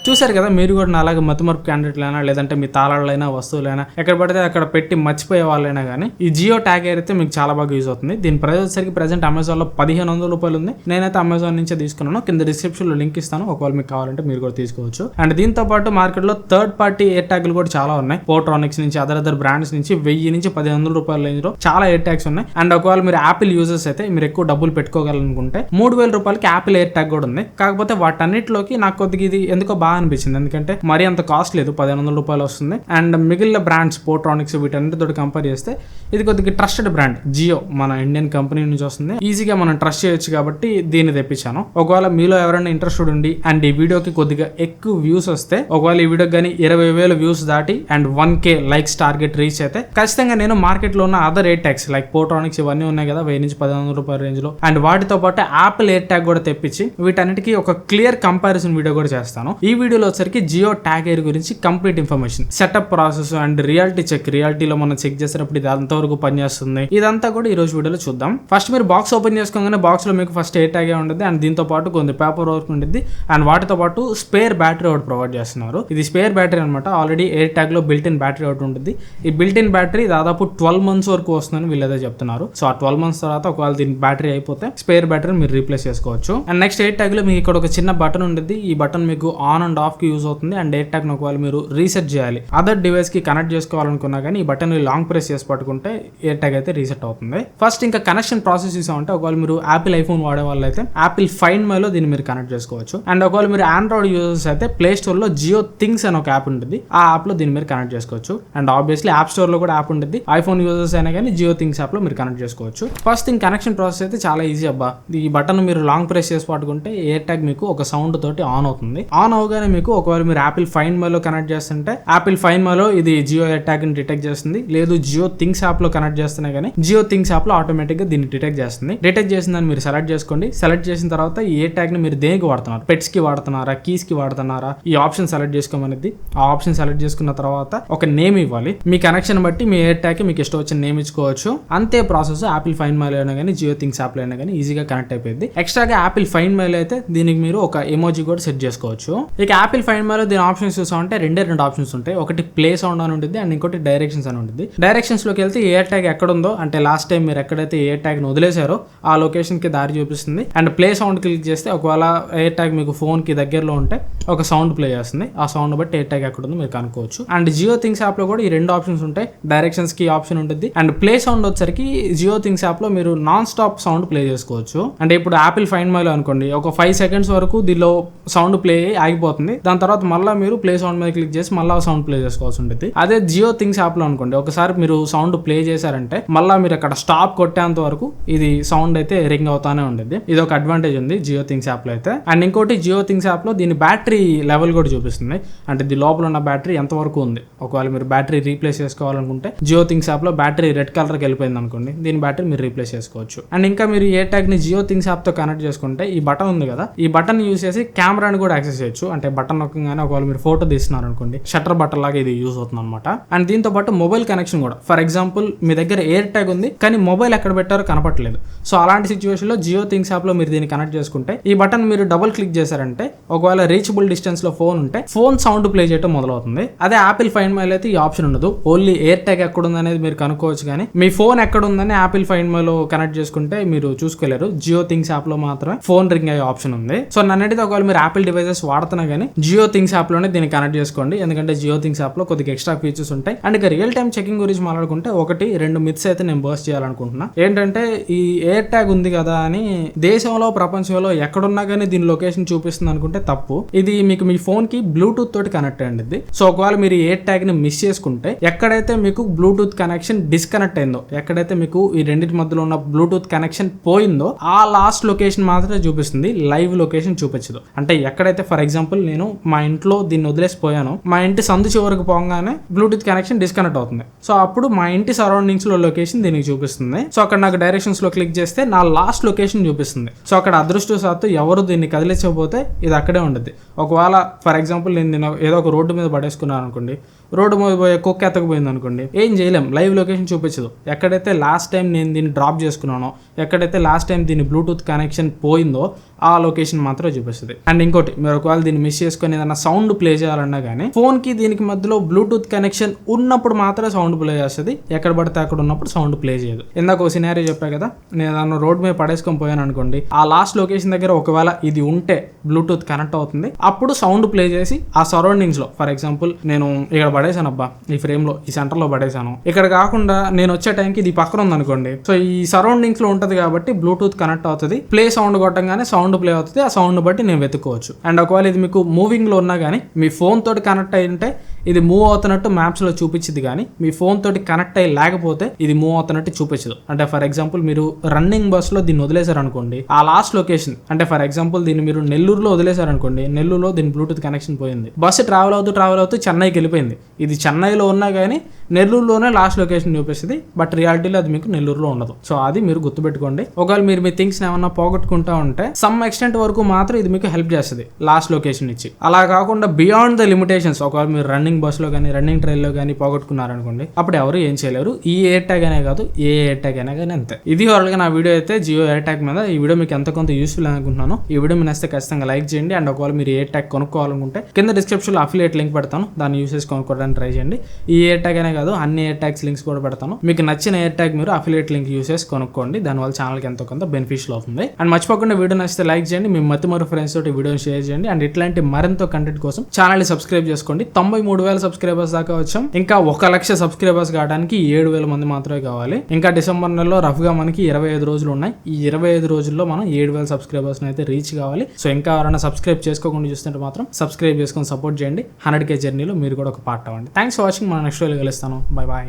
చూసారు కదా, మీరు కూడా నాలాగా మతిమరుపు క్యాండిడేట్లైనా లేదంటే మీ తాళాలైనా వస్తువులైనా ఎక్కడ పడితే అక్కడ పెట్టి మర్చిపోయే వాళ్ళైనా కానీ ఈ జియో ట్యాగ్ అయితే మీకు చాలా బాగా యూజ్ అవుతుంది. దీని ప్రైస్ వచ్చేసరికి ప్రెసెంట్ అమెజాన్లో 1500 రూపాయలు ఉంది. నేనైతే అమెజాన్ నుంచే తీసుకున్నాను. కింద డిస్క్రిప్షన్లో లింక్ ఇస్తాను, ఒకవేళ మీకు కావాలంటే మీరు కూడా తీసుకోవచ్చు. అండ్ దీంతో పాటు మార్కెట్లో థర్డ్ పార్టీ ఎయిర్ ట్యాగ్లు కూడా చాలా ఉన్నాయి. పోట్రానిక్స్ నుంచి అదర్ బ్రాండ్స్ నుంచి 1000 నుంచి 1500 రూపాయల రేంజ్ లో చాలా ఎయిర్ ట్యాగ్స్ ఉన్నాయి. అండ్ ఒకవేళ మీరు యాపిల్ యూజర్స్ అయితే మీరు ఎక్కువ డబ్బులు పెట్టుకోగలనుకుంటే 3000 రూపాయలకి యాపిల్ ఎయిర్ ట్యాగ్ కూడా ఉంది. కాకపోతే వాటన్నిటిలోకి నాకు కొద్దిగా ఇది ఎందుకో బాగా అనిపించింది, ఎందుకంటే మరీ అంత కాస్ట్ లేదు, 1500 రూపాయలు వస్తుంది. అండ్ మిగిలిన బ్రాండ్స్ పోట్రానిక్స్ వీటన్నిటితో కంపేర్ చేస్తే ఇది కొద్దిగా ట్రస్టెడ్ బ్రాండ్. జియో మన ఇండియన్ కంపెనీ నుంచి వస్తుంది, ఈజీగా మనం ట్రస్ట్ చేయొచ్చు కాబట్టి దీన్ని తెప్పించాను. ఒకవేళ మీలో ఎవరైనా ఇంట్రెస్టెడ్ ఉండి అండ్ ఈ వీడియోకి కొద్దిగా ఎక్కువ వ్యూస్ వస్తే, ఒకవేళ ఈ వీడియోకి కానీ 20,000 వ్యూస్ దాటి and 1K likes target reach అయితే ఖచ్చితంగా నేను మార్కెట్ లో ఉన్న other air tags like Portronics ఇవన్నీ ఉన్నాయి కదా 1000 నుంచి 1500 రూపాయల రేంజ్ లో, అండ్ వాటితో పాటు యాపిల్ ఎయిర్ ట్యాగ్ కూడా తెప్పించి వీటన్నిటికీ ఒక క్లియర్ కంపారిజన్ వీడియో కూడా చేస్తాను. ఈ వీడియోలో వచ్చరికి జియో ట్యాగ్ ఎయిర్ గురించి complete information, setup process and reality check, రియాలిటీలో మనం చెక్ చేసేటప్పుడు ఇది అంతవరకు పనిచేస్తుంది, ఇదంతా కూడా ఈ రోజు వీడియోలో చూద్దాం. ఫస్ట్ మీరు బాక్స్ ఓపెన్ చేసుకోగానే బాక్స్ లో మీకు ఫస్ట్ ఎయిర్ ట్యాగ్ ఉంటుంది అండ్ దీంతో పాటు కొన్ని పేపర్ వర్క్ ఉంటుంది అండ్ వాటితో పాటు స్పేర్ బ్యాటరీ ఒకటి ప్రొవైడ్ చేస్తున్నారు. ఇది స్పేర్ బ్యాటరీ అనమాట. ఆల్రెడీ ఎయిర్ ట్యాగ్ లో బిల్ట్ ఇన్ బ్యాటరీ ఒకటి ఉంటుంది. ఈ బిల్ట్ ఇన్ బ్యాటరీ దాదాపు 12 months వరకు వస్తుందని వీళ్ళైతే చెప్తున్నారు. సో ఆ 12 months తర్వాత ఒకవేళ దీని బ్యాటరీ అయిపోతే స్పేర్ బ్యాటరీ మీరు రీప్లేస్ చేసుకోవచ్చు. అండ్ నెక్స్ట్ ఎయిర్ ట్యాగ్ లో మీకు ఇక్కడ ఒక చిన్న బటన్ ఉంటుంది. ఈ బటన్ మీకు ఆన్ అండ్ ఆఫ్ కి యూజ్ అవుతుంది. అండ్ ఎయిర్ ట్యాగ్ ఒకవేళ మీరు రీసెట్ చేయాలి, అదర్ డివైస్ కి కనెక్ట్ చేసుకోవాలనుకున్నా కానీ ఈ బటన్ లాంగ్ ప్రెస్ చేసి పట్టుకుంటే ఎయిర్ ట్యాగ్ అయితే రీసెట్ అవుతుంది. ఫస్ట్ ఇంకా కనెక్షన్ ప్రాసెస్ చూసామంటే, ఒకవేళ మీరు యాపిల్ ఐఫోన్ వాడే వాళ్ళు అయితే యాపిల్ ఫైండ్ మై లో దీన్ని మీరు కనెక్ట్ చేసుకోవచ్చు. అండ్ ఒకవేళ మీరు ఆండ్రాయిడ్ యూజర్స్ అయితే ప్లే స్టోర్ లో జియో థింగ్స్ అని ఒక యాప్ ఉంటుంది, ఆ యాప్ లో దీన్ని మీరు కనెక్ట్ చేసుకోవచ్చు. అండ్ ఆబ్వియస్లీ యాప్ స్టోర్ లో కూడా యాప్ ఉంటుంది. ఐఫోన్ యూజర్స్ అయినా కానీ జియో థింగ్స్ యాప్ లో మీరు కనెక్ట్ చేసుకోవచ్చు. ఫస్ట్ థింగ్ కనెక్షన్ ప్రాసెస్ అయితే చాలా ఈజీ అబ్బా. ఈ బటన్ మీరు లాంగ్ ప్రెస్ చేసి పట్టుకుంటే ఎయిర్ ట్యాగ్ మీకు ఒక సౌండ్ తోటి ఆన్ అవుతుంది. ఆన్ అవగానే మీకు ఒకవేళ మీరు యాపిల్ ఫైండ్ మై లో కనెక్ట్ చేస్తుంటే యాపిల్ ఫైండ్ మై లో ఇది జియో ఎయిర్ ట్యాగ్ ని డిటెక్ట్ చేస్తుంది. లేదు జియో థింగ్స్ యాప్ లో కనెక్ట్ చేస్తున్నా కానీ జియో థింగ్స్ యాప్ లో ఆటోమేటిక్ గా దీన్ని డిటెక్ట్ చేస్తుంది. డిటెక్ట్ చేసిందని మీరు సెలెక్ట్ చేసుకోండి. సెలెక్ట్ చేసిన తర్వాత ఈ ఎయిర్ ట్యాగ్ ని మీరు దేనికి వాడుతున్నారు, పెట్స్ కి వాడుతున్నారా, కీస్ కి వాడుతున్నారా, ఈ ఆప్షన్ సెలెక్ట్ చేసుకోమనేది. ఆ ఆప్షన్ సెలెక్ట్ చేసుకున్న తర్వాత ఒక నేమ్ ఇవ్వాలి. మీ కనెక్షన్ బట్టి మీ ఎయిర్ ట్యాగ్ కి మీకు ఇష్టం వచ్చిన నేమ్ ఇచ్చుకోవచ్చు. అంతే ప్రాసెస్. యాపిల్ ఫైండ్ మై లో అయినా కానీ జియో థింగ్స్ యాప్ లో అయినా కానీ ఈజీగా కనెక్ట్ అయిపోయింది. ఎక్స్ట్రాగా యాపిల్ ఫైండ్ మై లో అయితే దీనికి మీరు ఒక ఎమోజీ కూడా సెట్ చేసుకోవచ్చు. ఇక యాపిల్ ఫైండ్ మై లో దీని ఆప్షన్స్ చూసామంటే రెండు ఆప్షన్స్ ఉంటాయి. ఒకటి ప్లే సౌండ్ అని ఉంటుంది అండ్ ఇంకోటి డైరెక్షన్స్ అని ఉంటుంది. డైరెక్షన్స్ లోకి వెళ్తే ఎయిర్ ట్యాగ్ ఎక్కడ ఉందో, అంటే లాస్ట్ టైం మీరు ఎక్కడైతే ఎయిర్ ట్యాగ్ ని వదిలేశారో ఆ లొకేషన్ కి దారి చూపిస్తుంది. అండ్ ప్లే సౌండ్ క్లిక్ చేస్తే ఒకవేళ ఎయిర్ ట్యాగ్ మీకు ఫోన్ కి దగ్గరలో ఉంటే ఒక సౌండ్ ప్లే చేస్తుంది. ఆ సౌండ్ బట్టి ఎయిర్ ట్యాగ్ ఎక్కడ ఉందో మీరు కనుక్కోవచ్చు. అండ్ జియో థింగ్స్ యాప్ లో కూడా ఈ రెండు ఆప్షన్స్ ఉంటాయి. డైరెక్షన్స్ కి ఆప్షన్ ఉంటుంది అండ్ ప్లే సౌండ్ వచ్చరికి జియో థింగ్స్ యాప్ లో మీరు నాన్ స్టాప్ సౌండ్ ప్లే చేసుకోవచ్చు. అంటే ఇప్పుడు యాపిల్ ఫైండ్ మై లో అనుకోండి, ఒక 5 seconds వరకు దీనిలో సౌండ్ ప్లే ఆగిపోతుంది. దాని తర్వాత మళ్ళీ మీరు ప్లే సౌండ్ మీద క్లిక్ చేసి మళ్ళీ సౌండ్ ప్లే చేసుకోవాల్సి ఉంటుంది. అదే జియో థింగ్స్ యాప్ లో అనుకోండి, ఒకసారి మీరు సౌండ్ ప్లే చేశారంటే మళ్ళీ మీరు అక్కడ స్టాప్ కొట్టేంత వరకు ఇది సౌండ్ అయితే రింగ్ అవుతానే ఉంటుంది. ఇది ఒక అడ్వాంటేజ్ ఉంది జియో థింగ్స్ యాప్ లో అయితే. అండ్ ఇంకోటి జియో థింగ్స్ యాప్ లో దీని బ్యాటరీ లెవెల్ కూడా చూపిస్తుంది. అంటే దీని లోపల ఉన్న బ్యాటరీ ఎంత వరకు ఉంది. ఒకవేళ మీరు బ్యాటరీ రీప్లేస్ చేసుకోవాలనుకుంటే జియో థింగ్స్ యాప్ లో బ్యాటరీ రెడ్ కలర్ కి వెళ్ళిపోయింది అనుకోండి, దీని బ్యాటరీ మీరు రీప్లేస్ చేసుకోవచ్చు. అండ్ ఇంకా మీరు ఎయిర్ ట్యాగ్ ని జియో థింగ్స్ యాప్ తో కనెక్ట్ చేసుకుంటే ఈ బటన్ ఉంది కదా, ఈ బటన్ యూస్ చేసి కెమెరాని కూడా యాక్సెస్ చేయొచ్చు. అంటే బటన్ నొక్కగానే ఒకవేళ మీరు ఫోటో తీస్తున్నారు అనుకోండి, షట్టర్ బటన్ లాగా ఇది యూజ్ అవుతుంది అనమాట. అండ్ దీంతో పాటు మొబైల్ కనెక్షన్ కూడా. ఫర్ ఎగ్జాంపుల్ మీ దగ్గర ఎయిర్ ట్యాగ్ ఉంది కానీ మొబైల్ ఎక్కడ పెట్టారో కనపట్లేదు. సో అలాంటి సిచ్యువేషన్ లో జియో థింగ్స్ యాప్ లో మీరు దీన్ని కనెక్ట్ చేసుకుంటే ఈ బటన్ మీరు డబుల్ క్లిక్ చేశారంటే ఒకవేళ రీచబుల్ డిస్టెన్స్ లో ఫోన్ ఉంటే ఫోన్ సౌండ్ ప్లే చేయడం మొదలవుతుంది. అదే యాపిల్ ఫైండ్ మై లో అయితే ఈ ఆప్షన్ ఉండదు. ఓన్లీ ఎయిర్ ట్యాగ్ ఎక్కడ ఉంది అనేది మీరు కనుక్కోవచ్చు, కానీ మీ ఫోన్ ఎక్కడ ఉందని యాపిల్ ఫైండ్ మై లో కనెక్ట్ చేసుకుంటే మీరు చూసుకోలేరు. జియో థింగ్స్ యాప్ లో మాత్రమే ఫోన్ రింగ్ అయ్యే ఆప్షన్ ఉంది. సో నన్నైతే ఒకవేళ మీరు యాపిల్ డివైసెస్ వాడుతున్నా కానీ జియో థింగ్స్ యాప్ లోనే దీన్ని కనెక్ట్ చేసుకోండి. ఎందుకంటే జియో థింగ్స్ యాప్ లో కొద్దిగా ఎక్స్ట్రా ఫీచర్స్ ఉంటాయి. అండ్ ఇక రియల్ టైమ్ చెకింగ్ గురించి మాట్లాడుకుంటే 1-2 మిత్స్ అయితే నేను బర్స్ట్ చేయాలనుకుంటున్నా. ఏంటంటే ఈ ఎయిర్ ట్యాగ్ ఉంది కదా అని దేశంలో ప్రపంచంలో ఎక్కడున్నా కానీ దీని లొకేషన్ చూపిస్తుంది అనుకుంటే తప్పు. ఇది మీకు మీ ఫోన్ కి బ్లూటూత్ తోటి కనెక్ట్ అయ్యింది. సో ఒకవేళ మీరు ఎయిర్ ట్యాగ్ ని మిస్ చేసుకుంటే ఎక్కడైతే మీకు బ్లూటూత్ కనెక్షన్ డిస్కనెక్ట్ అయిందో, ఎక్కడైతే మీకు ఈ రెండింటి మధ్యలో ఉన్న బ్లూటూత్ కనెక్షన్ పోయిందో ఆ లాస్ట్ లొకేషన్ మాత్రమే చూపిస్తుంది, లైవ్ లొకేషన్ చూపించదు. అంటే ఎక్కడైతే ఫర్ ఎగ్జాంపుల్ నేను మా ఇంట్లో దీన్ని వదిలేసిపోయాను, మా ఇంటి సందు చివరికి పోగానే బ్లూటూత్ కనెక్షన్ డిస్కనెక్ట్ అవుతుంది. సో అప్పుడు మా ఇంటి సరౌండింగ్స్ లో లొకేషన్ దీనికి చూపిస్తుంది. సో అక్కడ నాకు డైరెక్షన్స్ లో క్లిక్ చేస్తే నా లాస్ట్ లొకేషన్ చూపిస్తుంది. సో అక్కడ అదృష్టవశాత్తు ఎవరు దీన్ని కదిలించకపోతే ఇది అక్కడే ఉంటుంది. ఒకవేళ ఫర్ ఎగ్జాంపుల్ నేను ఏదో ఒక రోడ్డు మీద పడేసుకున్నాను అనుకోండి, రోడ్డు మీద పోయే కుక్క ఎత్తకపోయింది అనుకోండి, ఏం చేయలేం, లైవ్ లొకేషన్ చూపించదు. ఎక్కడైతే లాస్ట్ టైం నేను దీన్ని డ్రాప్ చేసుకున్నానో, ఎక్కడైతే లాస్ట్ టైం దీన్ని బ్లూటూత్ కనెక్షన్ పోయిందో ఆ లొకేషన్ మాత్రమే చూపిస్తుంది. అండ్ ఇంకోటి, మీరు ఒకవేళ దీన్ని మిస్ చేసుకుని ఏదైనా సౌండ్ ప్లే చేయాలన్నా కానీ ఫోన్ కి దీనికి మధ్యలో బ్లూటూత్ కనెక్షన్ ఉన్నప్పుడు మాత్రమే సౌండ్ ప్లే చేస్తుంది, ఎక్కడ పడితే అక్కడ ఉన్నప్పుడు సౌండ్ ప్లే చేయదు. ఇందాక ఒక సినారియో చెప్పా కదా, నేను రోడ్ మీద పడేసుకొని పోయాను అనుకోండి, ఆ లాస్ట్ లొకేషన్ దగ్గర ఒకవేళ ఇది ఉంటే బ్లూటూత్ కనెక్ట్ అవుతుంది, అప్పుడు సౌండ్ ప్లే చేసి ఆ సరౌండింగ్స్ లో, ఫర్ ఎగ్జాంపుల్ నేను ఇక్కడ పడేసాను అబ్బా, ఈ ఫ్రేమ్ లో ఈ సెంటర్ లో పడేసాను, ఇక్కడ కాకుండా నేను వచ్చే టైంకి ఇది పక్కన ఉంది అనుకోండి, సో ఈ సరౌండింగ్స్ లో ఉంటది కాబట్టి బ్లూటూత్ కనెక్ట్ అవుతుంది, ప్లే సౌండ్ కొట్టంగానే సౌండ్ ప్లే అవుతుంది, ఆ సౌండ్ బట్టి నేను వెతుక్కోవచ్చు. అండ్ ఒకవేళ ఇది మీకు మూవింగ్ లో ఉన్నా కానీ మీ ఫోన్ తోటి కనెక్ట్ అయి ఉంటే ఇది మూవ్ అవుతున్నట్టు మ్యాప్స్ లో చూపించింది, కానీ మీ ఫోన్ తోటి కనెక్ట్ అయ్యి లేకపోతే ఇది మూవ్ అవుతున్నట్టు చూపించదు. అంటే ఫర్ ఎగ్జాంపుల్ మీరు రన్నింగ్ బస్ లో దీన్ని వదిలేశారు అనుకోండి, ఆ లాస్ట్ లొకేషన్ అంటే ఫర్ ఎగ్జాంపుల్ దీన్ని మీరు నెల్లూరులో వదిలేశారు అనుకోండి, నెల్లూరులో దీని బ్లూటూత్ కనెక్షన్ పోయింది, బస్సు ట్రావెల్ అవుతూ చెన్నైకి వెళ్ళిపోయింది, ఇది చెన్నైలో ఉన్నా కానీ నెల్లూరులోనే లాస్ట్ లొకేషన్ చూపిస్తుంది, బట్ రియాలిటీలో అది మీకు నెల్లూరులో ఉండదు. సో అది మీరు గుర్తుపెట్టుకోండి. ఒకవేళ మీరు మీ థింగ్స్ ఏమన్నా పోగొట్టుకుంటా ఉంటే సమ్ ఎక్స్టెంట్ వరకు మాత్రం ఇది మీకు హెల్ప్ చేస్తుంది లాస్ట్ లొకేషన్ ఇచ్చి. అలా కాకుండా బియాండ్ ద లిమిటేషన్స్ ఒకవేళ మీరు రన్నింగ్ బస్ లో కానీ రన్నింగ్ ట్రైన్ లో కానీ పోగొట్టుకున్నారనుకోండి, అప్పుడు ఎవరు ఏం చేయలేరు. ఈ ఎయిర్ ట్యాగ్ అనే కాదు, ఏ ఎయిర్ ట్యాగ్ అయినా కానీ అంతే. ఇది ఓవరాల్గా నా వీడియో అయితే జియో ఎయిర్ ట్యాగ్ మీద. ఈ వీడియో మీకు ఎంత కొంత యూస్ఫుల్ అనుకుంటున్నాను. ఈ వీడియో మీ నచ్చితే ఖచ్చితంగా లైక్ చేయండి. అండ్ ఒకవేళ మీరు ఎయిర్ ట్యాగ్ కొనుక్కోవాలనుకుంటే కింద డిస్క్రిప్షన్ లో అఫిలియేట్ లింక్ పెడతాను, దాన్ని యూస్ చేసి కొనుక్కోవడానికి ట్రై చేయండి. ఈ ఎయిర్ ట్యాగ్ అనే కాదు, అన్ని ఎయిర్ ట్యాగ్స్ లింక్స్ కూడా పెడతాను. మీకు నచ్చిన ఎయిర్ ట్యాగ్ మీరు అఫిలియేట్ లింక్ యూస్ చేసి కొనుక్కోండి, దానివల్ల ఛానల్కి ఎంతో కొంత బెనిఫిషియల్ అవుతుంది. అండ్ మర్చిపోకుండా వీడియో నచ్చితే లైక్ చేయండి, మీ మరో ఫ్రెండ్స్ తోటి వీడియోని షేర్ చేయండి. అండ్ ఇట్లాంటి మరింత కంటెంట్ కోసం ఛానల్ని సబ్స్క్రైబ్ చేసుకోండి. 93,000 సబ్స్క్రైబర్స్ దాకా వచ్చాం. ఇంకా 1,00,000 సబ్స్క్రైబర్స్ కావడానికి 7,000 మంది మాత్రమే కావాలి. ఇంకా డిసెంబర్ నెలలో రఫ్ గా మనకి 25 రోజులు ఉన్నాయి. ఈ 25 రోజుల్లో మనం 7,000 సబ్స్క్రైబర్స్ అయితే రీచ్ కావాలి. సో ఇంకా ఎవరైనా సబ్స్క్రైబ్ చేసుకోకుండా చూస్తుంటే మాత్రం సబ్స్క్రైబ్ చేసుకొని సపోర్ట్ చేయండి. 100K జర్నీలో మీరు కూడా ఒక పార్ట్ అవ్వండి. Thanks for watching. మనం నెక్స్ట్ వీడియోలో కలుస్తాను. Bye bye.